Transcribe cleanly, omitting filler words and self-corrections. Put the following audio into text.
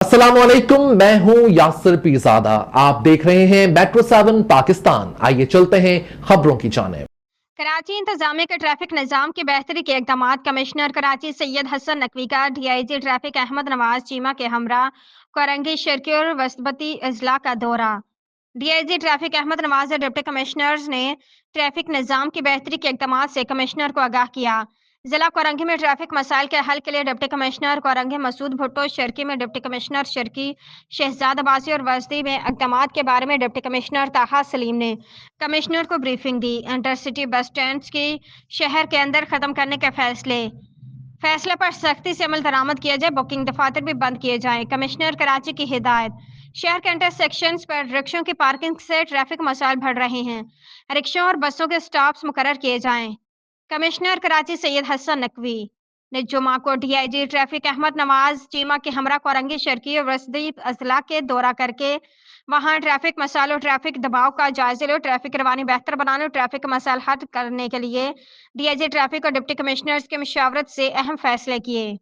अस्सलाम वालेकुम, मैं हूं यासिर पीरजादा। आप देख रहे हैं मेट्रो 7 पाकिस्तान। आइए चलते हैं खबरों की जानिब। कराची इंतजामिया के ट्रैफिक निज़ाम की बेहतरी के इकदाम। कमिश्नर कराची सैयद हसन नकवी का DIG ट्रैफिक अहमद नवाज चीमा के हमरा कोरंगी शर्की और वसबती अजला का दौरा। DIG ट्रैफिक अहमद नवाज और डिप्टी कमिश्नर्स ने ट्रैफिक निज़ाम की बेहतरी के इकदाम से कमिश्नर को आगाह किया। जिला कोरंगी में ट्रैफिक मसाइल के हल के लिए डिप्टी कमिश्नर कोरंगी मसूद भुट्टो, शर्की में डिप्टी कमिश्नर शर्की शहजाद अब्बासी और वसदी में इकदाम के बारे में डिप्टी कमिश्नर ताहा सलीम ने कमिश्नर को ब्रीफिंग दी। इंटरसिटी बस स्टैंड की शहर के अंदर खत्म करने के फैसले पर सख्ती से अमल दरामद किया जाए, बुकिंग दफातर भी बंद किए जाएं। कमिश्नर कराची की हिदायत। शहर के इंटरसेक्शंस पर रिक्शों की पार्किंग से ट्रैफिक मसाइल बढ़ रहे हैं, रिक्शों और बसों के स्टॉप्स मुकर्रर किए जाएं। कमिश्नर कराची सैयद हसन नकवी ने जुमा को DIG ट्रैफिक अहमद नवाज चीमा के हमरा कोरंगी शर्की और वसदी अजला के दौरा करके वहां ट्रैफिक मसाइल और ट्रैफिक दबाव का जायजा लो, ट्रैफिक रवानी बेहतर बनाने और ट्रैफिक मसाइल हल करने के लिए DIG ट्रैफिक और डिप्टी कमिश्नर्स के मशावरत से अहम फैसले किए।